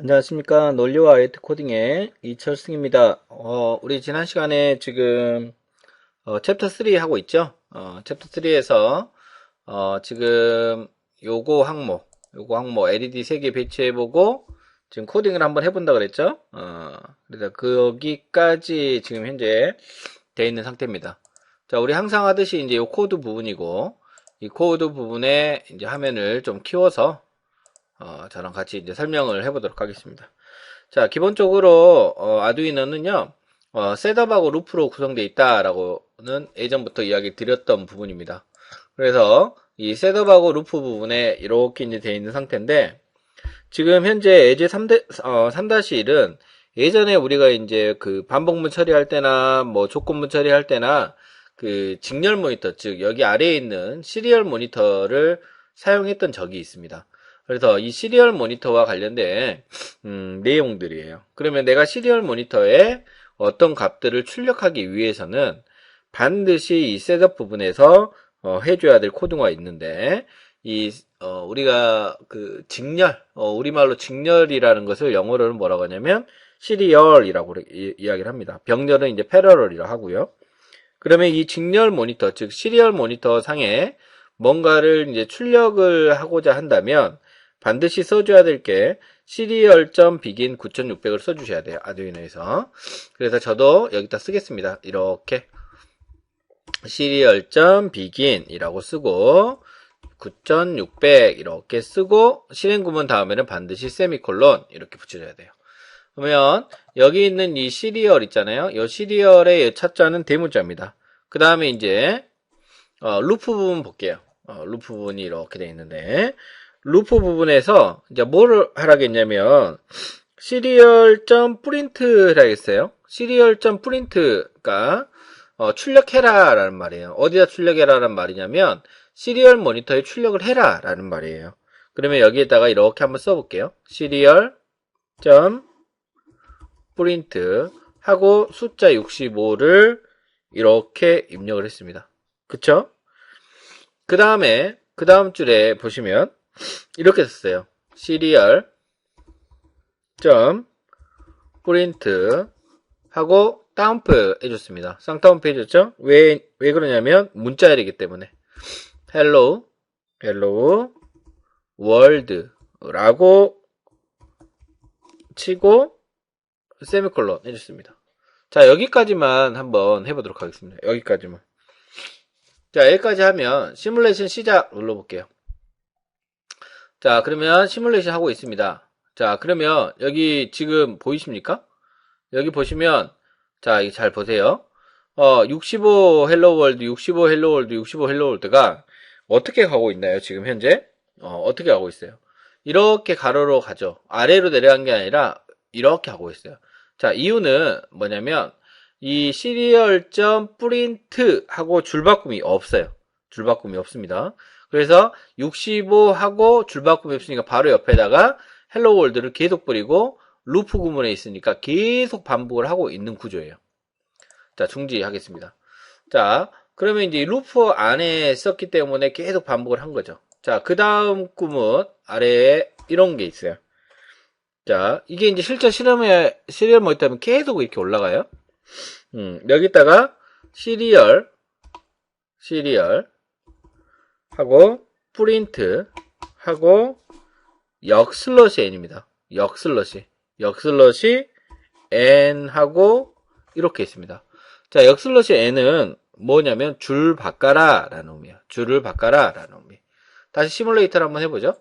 안녕하십니까. 논리와 아이트 코딩의 이철승입니다. 우리 지난 시간에 지금, 챕터 3 하고 있죠? 챕터 3에서, 지금 요거 항목 LED 3개 배치해보고, 지금 코딩을 한번 해본다 그랬죠? 그래서 거기까지 지금 현재 돼 있는 상태입니다. 자, 우리 항상 하듯이 이제 요 코드 부분이고, 이 코드 부분에 이제 화면을 좀 키워서, 저랑 같이 이제 설명을 해보도록 하겠습니다. 자, 기본적으로 아두이노는요, 셋업하고 루프로 구성되어 있다라고는 예전부터 이야기 드렸던 부분입니다. 그래서 이 셋업하고 루프 부분에 이렇게 이제 되어 있는 상태인데, 지금 현재 예제 3-1은 예전에 우리가 이제 그 반복문 처리할 때나 뭐 조건문 처리할 때나 그 직렬 모니터, 즉 여기 아래에 있는 시리얼 모니터를 사용했던 적이 있습니다. 그래서 이 시리얼 모니터와 관련된 내용들이에요. 그러면 내가 시리얼 모니터에 어떤 값들을 출력하기 위해서는 반드시 이 셋업 부분에서 해줘야 될 코드가 있는데 우리가 그 직렬, 우리말로 직렬이라는 것을 영어로는 뭐라고 하냐면 시리얼이라고 이야기를 합니다. 병렬은 이제 패러럴이라고 하고요. 그러면 이 직렬 모니터, 즉 시리얼 모니터 상에 뭔가를 이제 출력을 하고자 한다면 반드시 써줘야 될 게 시리얼.begin 9600을 써주셔야 돼요. 아두이노에서. 그래서 저도 여기다 쓰겠습니다. 이렇게 시리얼.begin 이라고 쓰고 9600 이렇게 쓰고 실행 구문 다음에는 반드시 세미콜론 이렇게 붙여줘야 돼요. 그러면 여기 있는 이 시리얼 있잖아요. 이 시리얼의 첫자는 대문자입니다. 그 다음에 이제 루프 부분 볼게요. 루프 부분이 이렇게 되어 있는데 루프 부분에서 이제 뭐를 하라겠냐면 시리얼.print를 하겠어요. 시리얼.print가 출력해라 라는 말이에요. 어디다 출력해라 라는 말이냐면 시리얼 모니터에 출력을 해라 라는 말이에요. 그러면 여기에다가 이렇게 한번 써볼게요. 시리얼.print 하고 숫자 65를 이렇게 입력을 했습니다. 그쵸? 그 다음에 그 다음 줄에 보시면 이렇게 썼어요. 시리얼.print 하고 다운표 해줬습니다. 쌍따옴표 해줬죠? 왜 그러냐면 문자열이기 때문에 hello world 라고 치고 세미콜론 해줬습니다. 자, 여기까지만 한번 해보도록 하겠습니다. 여기까지만. 자, 여기까지 하면 시뮬레이션 시작 눌러볼게요. 자, 그러면 시뮬레이션 하고 있습니다. 자, 그러면 여기 지금 보이십니까? 여기 보시면 자, 잘 보세요. 65 헬로 월드, 65 헬로 월드, 65 헬로 월드가 어떻게 가고 있나요? 지금 현재? 어떻게 가고 있어요? 이렇게 가로로 가죠. 아래로 내려간 게 아니라 이렇게 가고 있어요. 자, 이유는 뭐냐면 이 시리얼.print 하고 줄바꿈이 없어요. 줄바꿈이 없습니다. 그래서 65하고 줄바꿈이 없으니까 바로 옆에다가 헬로 월드를 계속 뿌리고 루프 구문에 있으니까 계속 반복을 하고 있는 구조예요. 자, 중지하겠습니다. 자, 그러면 이제 루프 안에 썼기 때문에 계속 반복을 한 거죠. 자, 그 다음 구문 아래에 이런 게 있어요. 자, 이게 이제 실제 시리얼 모니터면 계속 이렇게 올라가요. 여기다가 시리얼 하고 프린트 하고 역슬러시 n입니다. 역슬러시 n 하고 이렇게 있습니다. 자, 역슬러시 n은 뭐냐면 줄 바꿔라 라는 의미예요. 줄을 바꿔라 라는 의미. 다시 시뮬레이터를 한번 해보죠.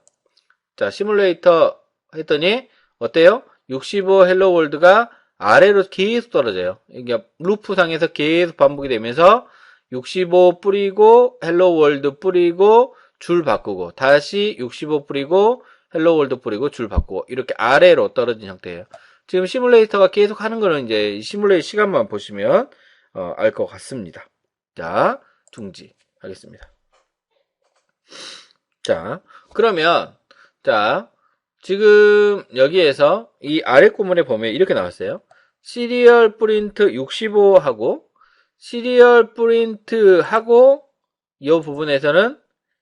자, 시뮬레이터 했더니 어때요? 65 헬로 월드가 아래로 계속 떨어져요. 이게 루프상에서 계속 반복이 되면서 65 뿌리고 헬로 월드 뿌리고 줄 바꾸고 다시 65 뿌리고 헬로 월드 뿌리고 줄 바꾸고 이렇게 아래로 떨어진 형태예요. 지금 시뮬레이터가 계속 하는 거는 이제 시뮬레이터 시간만 보시면 알 것 같습니다. 자, 중지하겠습니다. 자, 그러면 자, 지금 여기에서 이 아래 구문에 보면 이렇게 나왔어요. 시리얼 프린트 65하고 시리얼 프린트 하고 이 부분에서는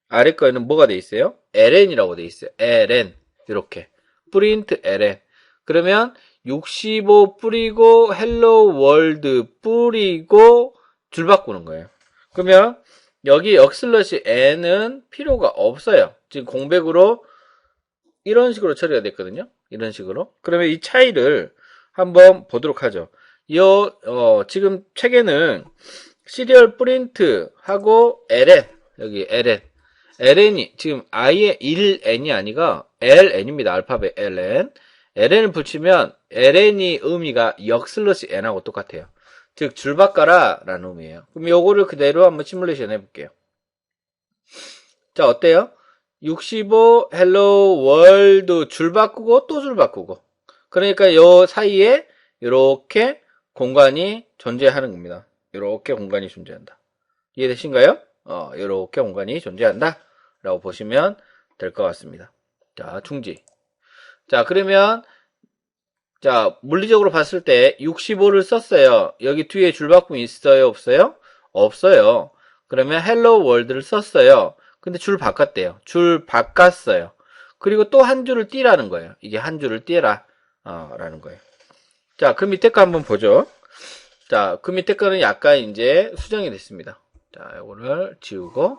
아래 거에는 뭐가 돼 있어요? ln이라고 돼 있어요. ln 이렇게 프린트 ln 그러면 65 뿌리고 hello world 뿌리고 줄 바꾸는 거예요. 그러면 여기 역슬러시 n은 필요가 없어요. 지금 공백으로 이런 식으로 처리가 됐거든요. 이런 식으로. 그러면 이 차이를 한번 보도록 하죠. 지금 책에는 시리얼 프린트 하고 ln, 여기 ln이 지금 i의 1n이 아니가 ln입니다. 알파벳 ln. ln을 붙이면 ln이 의미가 역슬러시 n하고 똑같아요. 즉, 줄 바꿔라 라는 의미예요. 그럼 요거를 그대로 한번 시뮬레이션 해볼게요. 자, 어때요? 65 hello world 줄 바꾸고 또 줄 바꾸고. 그러니까 요 사이에 이렇게 공간이 존재하는 겁니다. 이렇게 공간이 존재한다. 이해되신가요? 이렇게 공간이 존재한다 라고 보시면 될 것 같습니다. 자, 중지. 자, 그러면 자, 물리적으로 봤을 때 65를 썼어요. 여기 뒤에 줄 바꿈이 있어요? 없어요? 없어요. 그러면 hello world를 썼어요. 근데 줄 바꿨대요. 줄 바꿨어요. 그리고 또 한 줄을 띄라는 거예요. 이게 한 줄을 띄라 라는 거예요. 자, 그 밑에 거 한번 보죠. 자, 그 밑에 거는 약간 이제 수정이 됐습니다. 자, 이거를 지우고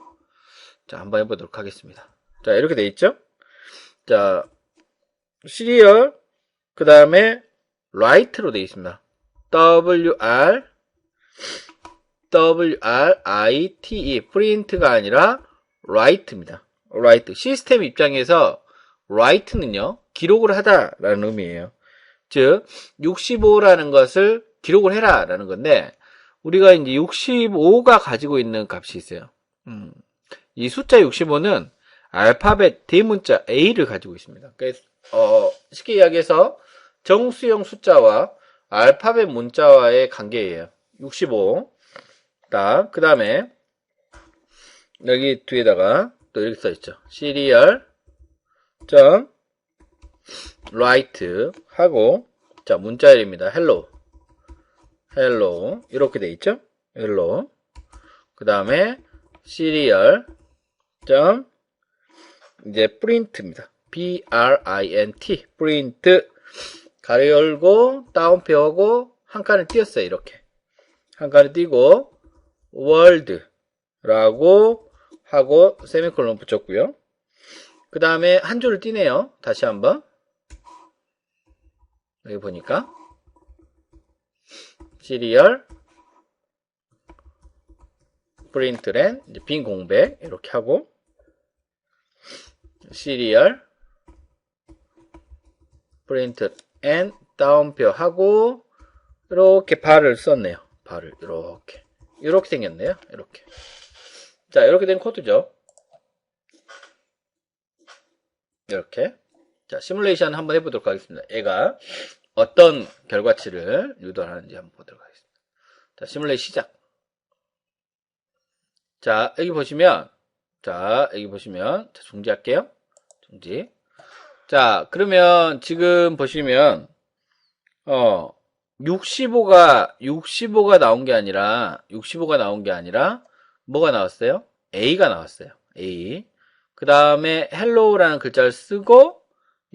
자, 한번 해보도록 하겠습니다. 자, 이렇게 돼 있죠? 자, 시리얼 그 다음에 write로 되어 있습니다. W-R-I-T-E print가 아니라 write입니다. write. 시스템 입장에서 write는요, 기록을 하다라는 의미예요. 즉, 65라는 것을 기록을 해라 라는 건데, 우리가 이제 65가 가지고 있는 값이 있어요. 이 숫자 65는 알파벳 대문자 A를 가지고 있습니다. 그래서 쉽게 이야기해서 정수형 숫자와 알파벳 문자와의 관계예요. 65. 그 다음에 여기 뒤에다가 또 이렇게 써있죠. serial write 하고 자 문자열입니다. hello 이렇게 돼 있죠. hello 그 다음에 serial 이제 print입니다. print print 가로 열고 다운표 하고 한 칸을 띄었어요. 이렇게 한 칸을 띄고 world 라고 하고 세미콜론 붙였고요. 그 다음에 한 줄을 띄네요. 다시 한번 여기 보니까 시리얼 프린트랜 빈 공백 이렇게 하고 시리얼 프린트 앤 다운표 하고 이렇게 발을 썼네요. 발을 이렇게 생겼네요. 이렇게 자 이렇게 된 코드죠. 이렇게 자 시뮬레이션 한번 해보도록 하겠습니다. 얘가 어떤 결과치를 유도하는지 한번 보도록 하겠습니다. 자 시뮬레이션 시작. 자 여기 보시면 자 중지할게요. 중지. 자 그러면 지금 보시면 65가 나온 게 아니라 뭐가 나왔어요? A가 나왔어요. A. 그 다음에 hello라는 글자를 쓰고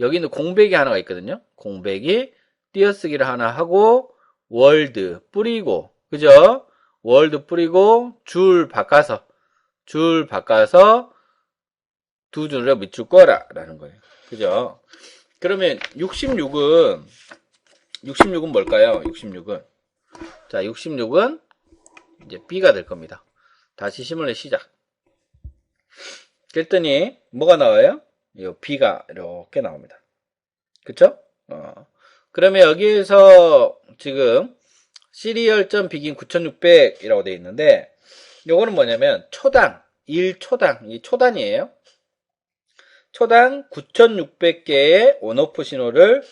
여기는 공백이 하나가 있거든요. 공백이 띄어쓰기를 하나 하고 world 뿌리고 그죠? world 뿌리고 줄 바꿔서 두 줄을 밑줄 꺼라 라는 거예요. 그죠? 그러면 66은 뭘까요? 66은 자 66은 이제 B가 될 겁니다. 다시 시뮬레이션 시작. 그랬더니 뭐가 나와요? 이 B가 이렇게 나옵니다. 그쵸? 그러면 여기에서 지금 시리얼.begin 9600이라고 되어 있는데 요거는 뭐냐면 초당 1초당 이 초단이에요. 초당 9600개의 온오프 신호를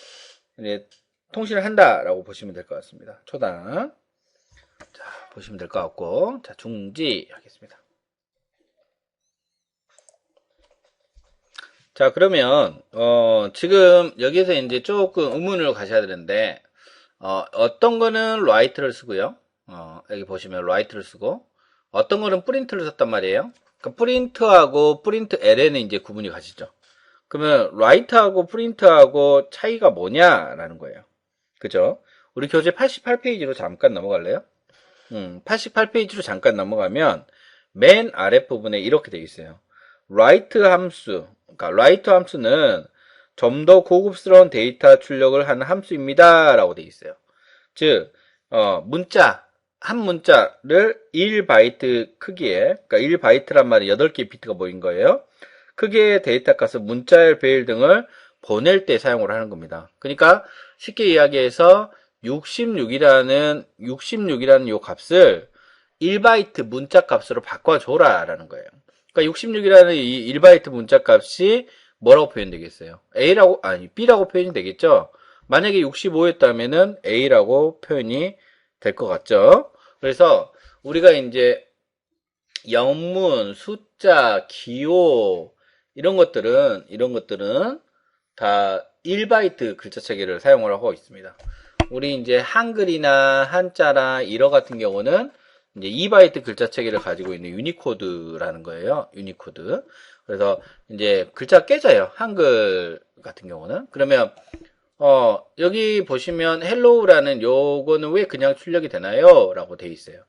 이제 통신을 한다라고 보시면 될 것 같습니다. 초당. 자, 보시면 될 것 같고. 자, 중지하겠습니다. 자, 그러면, 지금 여기서 이제 조금 의문을 가셔야 되는데, 어떤 거는 write를 쓰고요. 여기 보시면 write를 쓰고, 어떤 거는 print를 썼단 말이에요. 그 print하고 print ln은 이제 구분이 가시죠. 그러면 write하고 print하고 차이가 뭐냐라는 거예요. 그죠? 우리 교재 88페이지로 잠깐 넘어갈래요? 88페이지로 잠깐 넘어가면 맨 아랫부분에 이렇게 되어 있어요. write 함수, 그러니까 write 함수는 좀 더 고급스러운 데이터 출력을 하는 함수입니다. 라고 되어 있어요. 즉, 문자, 한 문자를 1바이트 크기에, 그러니까 1바이트란 말이 8개 비트가 모인 거예요. 크기의 데이터 값을 문자열, 배열 등을 보낼 때 사용을 하는 겁니다. 그러니까 쉽게 이야기해서 66이라는 요 값을 1바이트 문자 값으로 바꿔줘라 라는 거예요. 그러니까 66이라는 이 1바이트 문자 값이 뭐라고 표현되겠어요? B라고 표현이 되겠죠? 만약에 65였다면은 A라고 표현이 될 것 같죠? 그래서 우리가 이제 영문, 숫자, 기호 이런 것들은 다 1바이트 글자 체계를 사용을 하고 있습니다. 우리 이제 한글이나 한자나 일어 같은 경우는 이제 2바이트 글자 체계를 가지고 있는 유니코드라는 거예요. 유니코드. 그래서 이제 글자 깨져요. 한글 같은 경우는. 그러면 여기 보시면 헬로우라는 요거는 왜 그냥 출력이 되나요? 라고 돼 있어요.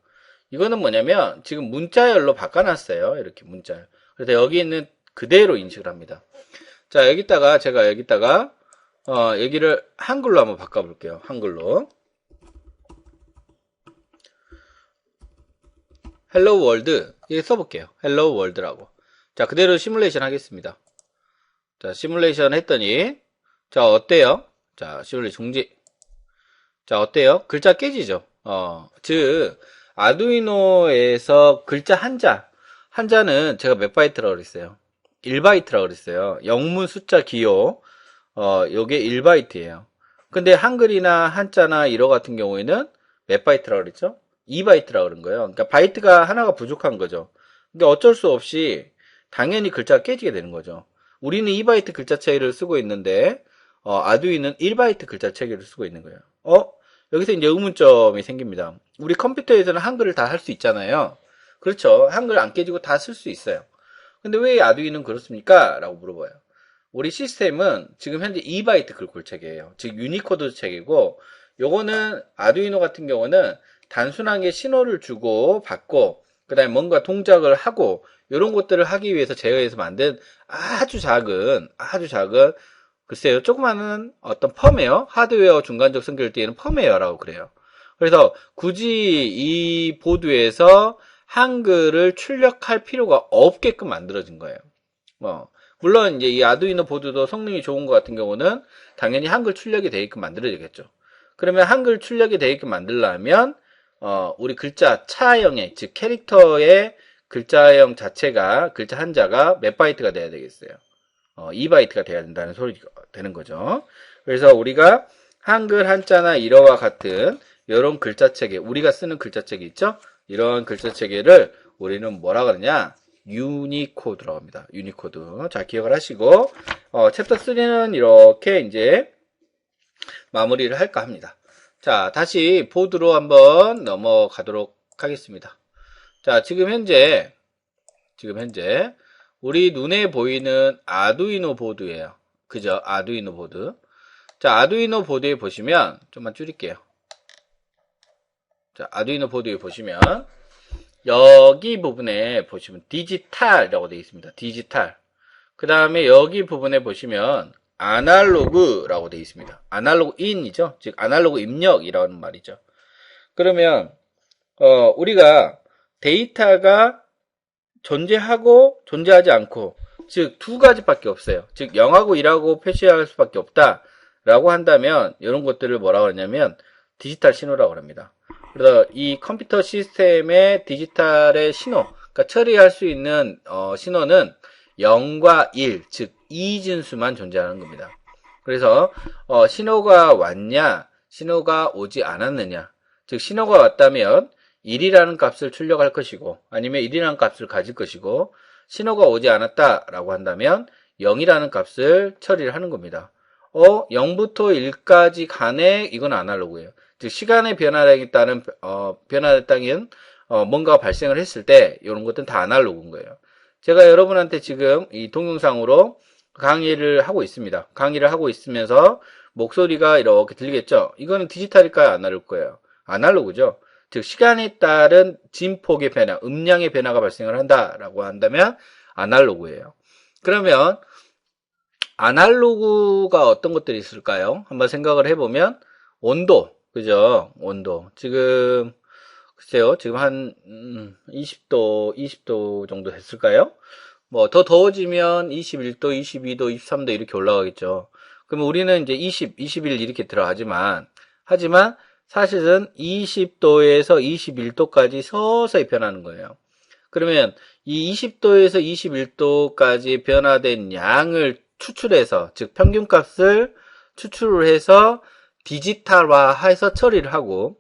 이거는 뭐냐면 지금 문자열로 바꿔놨어요. 이렇게 문자열. 그래서 여기는 그대로 인식을 합니다. 자, 제가 여기다가 여기를 한글로 한번 바꿔볼게요. 한글로. 헬로 월드 이렇게 써볼게요. 헬로 월드라고. 자, 그대로 시뮬레이션 하겠습니다. 자, 시뮬레이션 했더니 자, 어때요? 자, 시뮬레이션 중지. 자, 어때요? 글자 깨지죠? 즉 아두이노에서 글자 한자는 제가 몇 바이트라고 그랬어요? 1바이트라고 그랬어요. 영문, 숫자, 기호 요게 1바이트예요. 근데 한글이나 한자나 일어 같은 경우에는 몇 바이트라고 그랬죠? 2바이트라고 그런 거예요. 그러니까 바이트가 하나가 부족한 거죠. 근데 어쩔 수 없이 당연히 글자가 깨지게 되는 거죠. 우리는 2바이트 글자 체계를 쓰고 있는데 아두이는 1바이트 글자 체계를 쓰고 있는 거예요. 여기서 이제 의문점이 생깁니다. 우리 컴퓨터에서는 한글을 다 할 수 있잖아요. 그렇죠. 한글 안 깨지고 다 쓸 수 있어요. 근데 왜 아두이는 그렇습니까? 라고 물어봐요. 우리 시스템은 지금 현재 2바이트 글꼴 체계예요. 즉 유니코드 체계고 요거는 아두이노 같은 경우는 단순하게 신호를 주고 받고 그 다음에 뭔가 동작을 하고 이런 것들을 하기 위해서 제어해서 만든 아주 작은 글쎄요 조그마한 어떤 펌웨어 하드웨어 중간적 성격을 띠는 펌웨어라고 그래요. 그래서 굳이 이 보드에서 한글을 출력할 필요가 없게끔 만들어진 거예요. 물론 이제 이 아두이노 보드도 성능이 좋은 것 같은 경우는 당연히 한글 출력이 되게끔 만들어야겠죠. 그러면 한글 출력이 되게끔 만들려면 우리 글자 차형의 즉 캐릭터의 글자형 자체가 글자 한자가 몇 바이트가 돼야 되겠어요? 2바이트가 돼야 된다는 소리가 되는 거죠. 그래서 우리가 한글 한자나 일어와 같은 이런 글자 체계, 우리가 쓰는 글자 체계 있죠? 이런 글자 체계를 우리는 뭐라 그러냐? 유니코드라고 합니다. 유니코드. 자, 기억을 하시고 챕터 3는 이렇게 이제 마무리를 할까 합니다. 자, 다시 보드로 한번 넘어가도록 하겠습니다. 자, 지금 현재 우리 눈에 보이는 아두이노 보드예요. 그죠? 아두이노 보드. 자, 아두이노 보드에 보시면 좀만 줄일게요. 자, 아두이노 보드에 보시면 여기 부분에 보시면 디지털이라고 되어 있습니다. 디지털. 그 다음에 여기 부분에 보시면 아날로그라고 되어 있습니다. 아날로그 인이죠. 즉 아날로그 입력이라는 말이죠. 그러면 우리가 데이터가 존재하고 존재하지 않고 즉 두 가지밖에 없어요. 즉 0하고 1하고 표시할 수밖에 없다라고 한다면 이런 것들을 뭐라고 하냐면 디지털 신호라고 합니다. 그래서 이 컴퓨터 시스템의 디지털의 신호, 그러니까 처리할 수 있는 신호는 0과 1, 즉 이진수만 존재하는 겁니다. 그래서 신호가 왔냐, 신호가 오지 않았느냐, 즉 신호가 왔다면 1이라는 값을 출력할 것이고 아니면 1이라는 값을 가질 것이고 신호가 오지 않았다라고 한다면 0이라는 값을 처리를 하는 겁니다. 0부터 1까지 간에 이건 아날로그예요. 즉 시간의 변화에 따른 변화에 따른 뭔가 발생을 했을 때 이런 것들은 다 아날로그인 거예요. 제가 여러분한테 지금 이 동영상으로 강의를 하고 있습니다. 강의를 하고 있으면서 목소리가 이렇게 들리겠죠? 이거는 디지털일까요? 아날로그예요? 아날로그죠. 즉 시간에 따른 진폭의 변화, 음량의 변화가 발생을 한다라고 한다면 아날로그예요. 그러면 아날로그가 어떤 것들이 있을까요? 한번 생각을 해보면 온도, 그죠? 온도. 지금 글쎄요, 지금 한 20도 정도 됐을까요? 뭐 더 더워지면 21도, 22도, 23도 이렇게 올라가겠죠. 그러면 우리는 이제 21 이렇게 들어가지만 사실은 20도에서 21도까지 서서히 변하는 거예요. 그러면 이 20도에서 21도까지 변화된 양을 추출해서, 즉 평균값을 추출을 해서 디지털화해서 처리를 하고,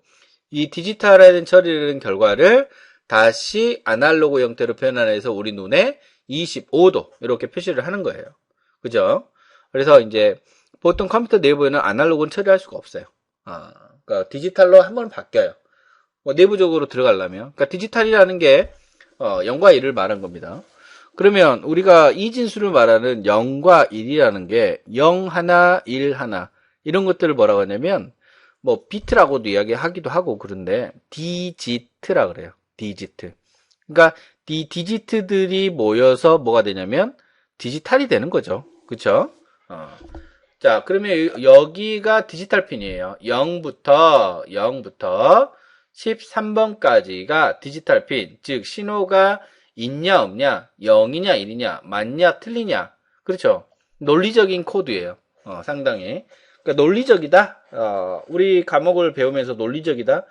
이 디지털화된 처리된 결과를 다시 아날로그 형태로 변환해서 우리 눈에 25도 이렇게 표시를 하는 거예요. 그죠? 그래서 이제 보통 컴퓨터 내부에는 아날로그는 처리할 수가 없어요. 그러니까 디지털로 한번 바뀌어요. 뭐 내부적으로 들어가려면. 그러니까 디지털이라는 게 0과 1을 말한 겁니다. 그러면 우리가 이 진수를 말하는 0과 1이라는 게 0 하나, 1 하나 이런 것들을 뭐라고 하냐면 뭐 비트라고도 이야기하기도 하고 그런데 디지트라 그래요. 디지트. 그러니까 이 디지트들이 모여서 뭐가 되냐면 디지털이 되는 거죠. 그쵸? 자, 그러면 여기가 디지털 핀이에요. 0부터 13번까지가 디지털 핀. 즉 신호가 있냐 없냐, 0이냐 1이냐, 맞냐 틀리냐. 그렇죠? 논리적인 코드예요. 상당히. 그러니까 논리적이다. 우리 과목을 배우면서 논리적이다.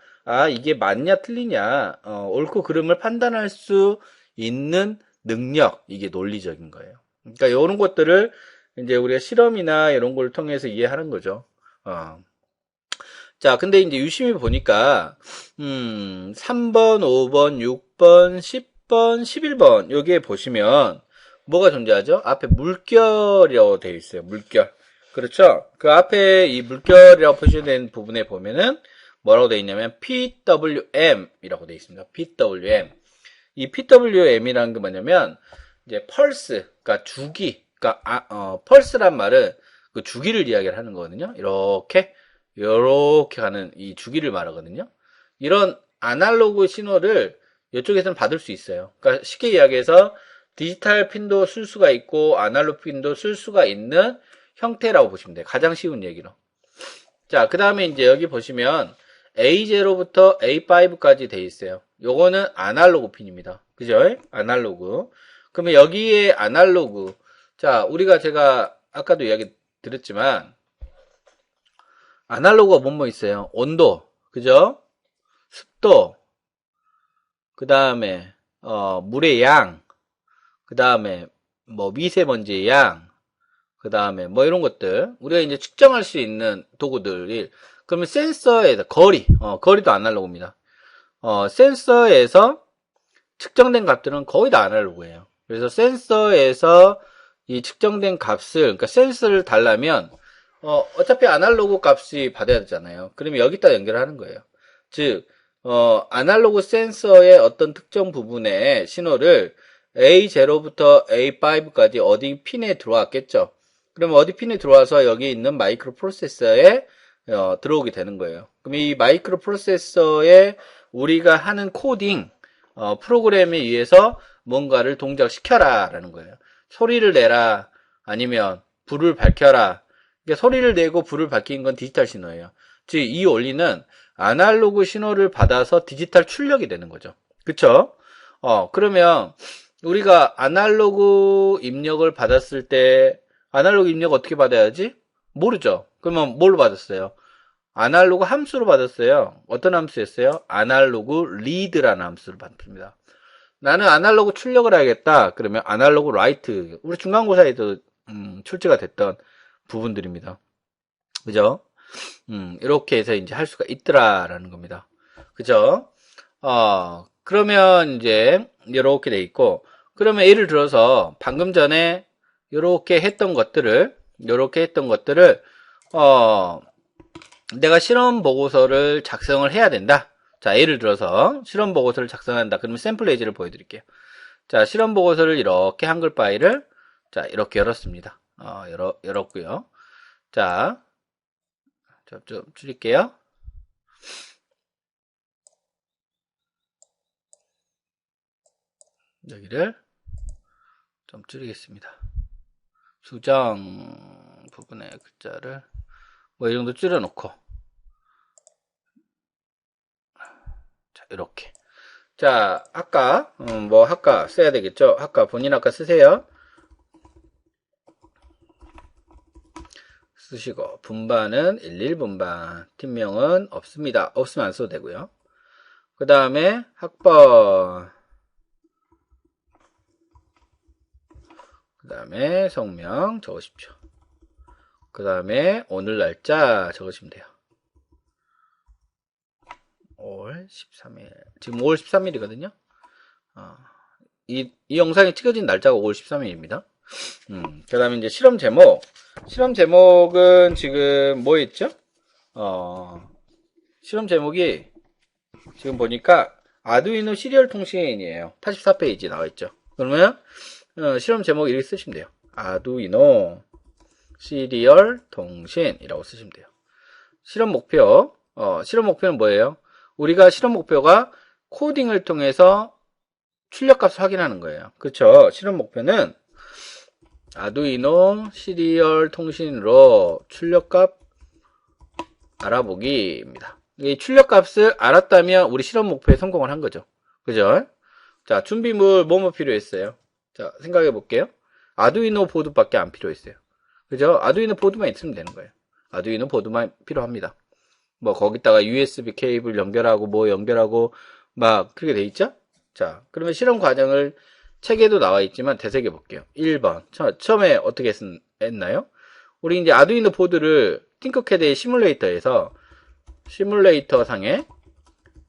이게 맞냐 틀리냐, 옳고 그름을 판단할 수 있는 능력, 이게 논리적인 거예요. 그러니까 이런 것들을 이제 우리가 실험이나 이런 걸 통해서 이해하는 거죠. 자, 근데 이제 유심히 보니까 3번, 5번, 6번, 10번, 11번 여기에 보시면 뭐가 존재하죠? 앞에 물결이라고 되어 있어요. 물결. 그렇죠? 그 앞에 이 물결이라고 표시된 부분에 보면은 뭐라고 되어 있냐면 PWM이라고 되어 있습니다. PWM. 이 PWM이라는 게 뭐냐면 이제 펄스, 그러니까 주기, 그러니까 펄스란 말은 그 주기를 이야기를 하는 거거든요. 이렇게 가는 이 주기를 말하거든요. 이런 아날로그 신호를 이쪽에서는 받을 수 있어요. 그러니까 쉽게 이야기해서 디지털 핀도 쓸 수가 있고 아날로그 핀도 쓸 수가 있는 형태라고 보시면 돼요. 가장 쉬운 얘기로. 자, 그 다음에 이제 여기 보시면 A0부터 A5까지 돼 있어요. 요거는 아날로그 핀입니다. 그죠? 아날로그. 그러면 여기에 아날로그. 자, 제가 아까도 이야기 드렸지만, 아날로그가 뭐뭐 있어요? 온도. 그죠? 습도. 그 다음에, 물의 양. 그 다음에, 뭐, 미세먼지의 양. 그 다음에, 뭐, 이런 것들. 우리가 이제 측정할 수 있는 도구들이, 그러면 센서에서, 거리도 아날로그입니다. 센서에서 측정된 값들은 거의 다 아날로그예요. 그래서 센서에서 이 측정된 값을, 그러니까 센서를 달라면, 어차피 아날로그 값이 받아야 되잖아요. 그러면 여기다 연결하는 거예요. 즉, 아날로그 센서의 어떤 특정 부분의 신호를 A0부터 A5까지 어디 핀에 들어왔겠죠. 그러면 어디 핀에 들어와서 여기 있는 마이크로 프로세서에 들어오게 되는 거예요. 그럼 이 마이크로 프로세서에 우리가 하는 코딩, 프로그램에 의해서 뭔가를 동작시켜라 라는 거예요. 소리를 내라, 아니면 불을 밝혀라. 그러니까 소리를 내고 불을 밝히는 건 디지털 신호예요. 즉, 이 원리는 아날로그 신호를 받아서 디지털 출력이 되는 거죠. 그쵸? 그러면 우리가 아날로그 입력을 받았을 때 아날로그 입력 어떻게 받아야지? 모르죠. 그러면 뭘로 받았어요? 아날로그 함수로 받았어요. 어떤 함수였어요? 아날로그 리드라는 함수를 받습니다. 나는 아날로그 출력을 해야겠다. 그러면 아날로그 라이트. 우리 중간고사에도 출제가 됐던 부분들입니다. 그죠? 이렇게 해서 이제 할 수가 있더라라는 겁니다. 그죠? 그러면 이제 이렇게 돼 있고, 그러면 예를 들어서 방금 전에 이렇게 했던 것들을 내가 실험 보고서를 작성을 해야 된다. 자, 예를 들어서 실험 보고서를 작성한다. 그러면 샘플 예제를 보여드릴게요. 자, 실험 보고서를 이렇게 한글 파일을 자 이렇게 열었습니다. 열었고요. 자, 좀 줄일게요. 여기를 좀 줄이겠습니다. 수정 부분의 글자를 뭐 이 정도 줄여놓고, 자, 이렇게. 자, 아까 뭐 아까 써야 되겠죠? 아까 본인 아까 쓰세요. 쓰시고 분반은 11분반, 팀명은 없습니다. 없으면 안 써도 되고요. 그 다음에 학번, 그 다음에 성명 적으십시오. 그 다음에 오늘 날짜 적으시면 돼요. 5월 13일. 지금 5월 13일이거든요. 이 영상이 찍어진 날짜가 5월 13일입니다. 그 다음에 이제 실험 제목. 실험 제목은 지금 뭐 있죠? 실험 제목이 지금 보니까 아두이노 시리얼 통신이에요. 84페이지 나와 있죠. 그러면 실험 제목 이렇게 쓰시면 돼요. 아두이노 시리얼 통신이라고 쓰시면 돼요. 실험 목표. 실험 목표는 뭐예요? 우리가 실험 목표가 코딩을 통해서 출력값을 확인하는 거예요. 그렇죠? 실험 목표는 아두이노 시리얼 통신으로 출력값 알아보기입니다. 이 출력값을 알았다면 우리 실험 목표에 성공을 한 거죠. 그죠? 자, 준비물 뭐뭐 필요했어요? 자, 생각해 볼게요. 아두이노 보드밖에 안 필요했어요. 그죠? 아두이노 보드만 있으면 되는 거예요. 아두이노 보드만 필요합니다. 뭐 거기다가 USB 케이블 연결하고 뭐 연결하고 막 그렇게 돼 있죠? 자, 그러면 실험 과정을 책에도 나와 있지만 되새겨 볼게요. 1번. 처음에 어떻게 했나요? 우리 이제 아두이노 보드를 팅커캐드의 시뮬레이터에서 시뮬레이터 상에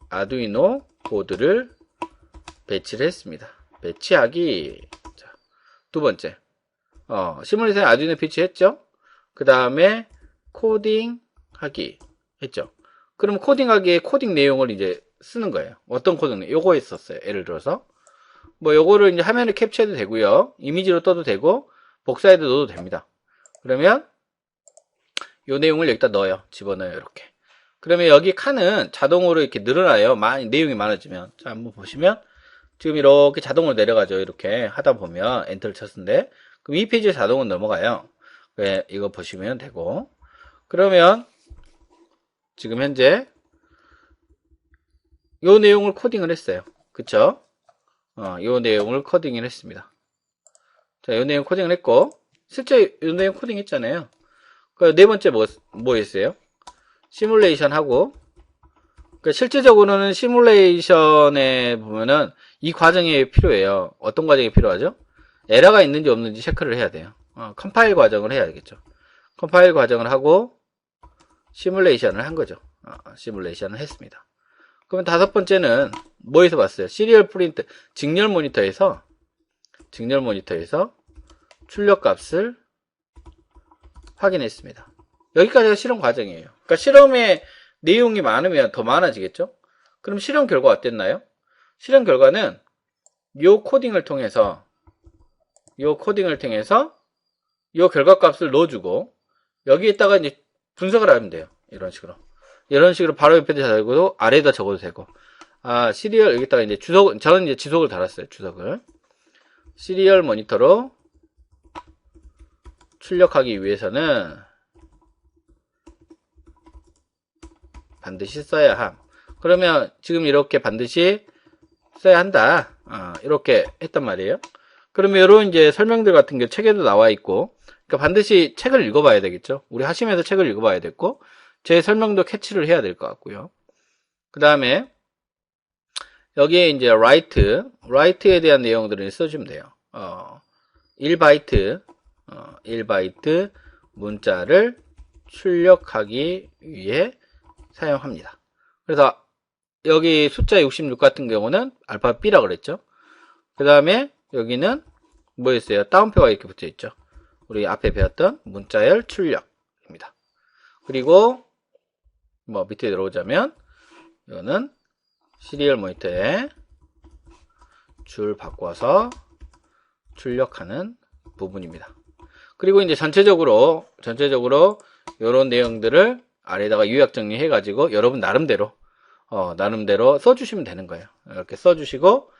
아두이노 보드를 배치를 했습니다. 배치하기. 자, 두 번째. 시뮬레이터에 아두이노 배치했죠? 그 다음에 코딩하기 했죠. 그럼 코딩하기에 코딩 내용을 이제 쓰는 거예요. 어떤 코딩 내용? 요거 했었어요. 예를 들어서 뭐 요거를 이제 화면에 캡처해도 되고요. 이미지로 떠도 되고 복사해도 넣어도 됩니다. 그러면 요 내용을 여기다 넣어요. 집어넣어요. 이렇게. 그러면 여기 칸은 자동으로 이렇게 늘어나요. 내용이 많아지면. 자, 한번 보시면 지금 이렇게 자동으로 내려가죠. 이렇게 하다 보면 엔터를 쳤는데 그럼 이 페이지에 자동으로 넘어가요. 네, 이거 보시면 되고. 그러면 지금 현재 요 내용을 코딩을 했어요. 그쵸? 요 내용을 코딩을 했습니다. 자, 요 내용 코딩을 했고, 실제 요 내용 코딩 했잖아요. 그 네 번째 뭐 했어요? 시뮬레이션 하고, 실제적으로는 시뮬레이션에 보면은 이 과정이 필요해요. 어떤 과정이 필요하죠? 에러가 있는지 없는지 체크를 해야 돼요. 컴파일 과정을 해야겠죠. 컴파일 과정을 하고, 시뮬레이션을 한 거죠. 시뮬레이션을 했습니다. 그러면 다섯 번째는 뭐에서 봤어요? 시리얼 프린트, 직렬 모니터에서 출력값을 확인했습니다. 여기까지가 실험 과정이에요. 그러니까 실험의 내용이 많으면 더 많아지겠죠? 그럼 실험 결과가 어땠나요? 실험 결과는 요 코딩을 통해서 요 결과값을 넣어주고 여기에다가 이제 분석을 하면 돼요. 이런 식으로 바로 옆에다 적어도 아래에다 적어도 되고. 시리얼 여기다가 이제 저는 이제 지속을 달았어요. 주석을. 시리얼 모니터로 출력하기 위해서는 반드시 써야 함. 그러면 지금 이렇게 반드시 써야 한다. 이렇게 했단 말이에요. 그러면 이런 이제 설명들 같은 게 책에도 나와 있고, 그러니까 반드시 책을 읽어봐야 되겠죠. 우리 하시면서 책을 읽어봐야 됐고, 제 설명도 캐치를 해야 될 것 같고요. 그 다음에 여기에 이제 write에 대한 내용들을 써주면 돼요. 1바이트 문자를 출력하기 위해 사용합니다. 그래서 여기 숫자 66 같은 경우는 알파벳 B라 그랬죠. 그 다음에 여기는 뭐였어요? 따옴표가 이렇게 붙어 있죠. 우리 앞에 배웠던 문자열 출력입니다. 그리고 뭐 밑에 들어오자면 이거는 시리얼 모니터에 줄 바꿔서 출력하는 부분입니다. 그리고 이제 전체적으로 이런 내용들을 아래다가 요약 정리해 가지고 여러분 나름대로 써주시면 되는 거예요. 이렇게 써주시고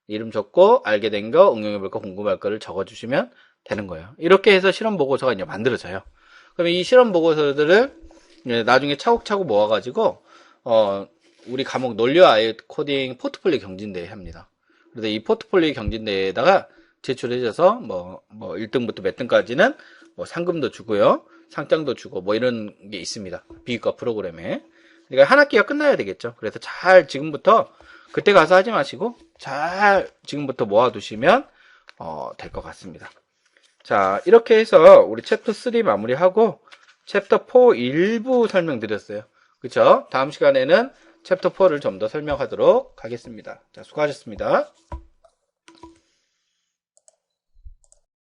이름 적고 알게 된 거, 응용해 볼 거, 궁금할 거를 적어주시면 되는 거예요. 이렇게 해서 실험 보고서가 이제 만들어져요. 그러면 이 실험 보고서들을 나중에 차곡차곡 모아가지고 우리 과목 논리와 아이 코딩 포트폴리오 경진대회 합니다. 그래서 이 포트폴리오 경진대회에다가 제출해줘서 뭐 1등부터 몇 등까지는 뭐 상금도 주고요, 상장도 주고 뭐 이런 게 있습니다. 비교과 프로그램에. 그러니까 한 학기가 끝나야 되겠죠. 그래서 잘 지금부터 그때 가서 하지 마시고 잘 지금부터 모아두시면 될 것 같습니다. 자, 이렇게 해서 우리 챕터 3 마무리하고 챕터 4 일부 설명드렸어요. 그쵸? 다음 시간에는 챕터 4를 좀 더 설명하도록 하겠습니다. 자, 수고하셨습니다.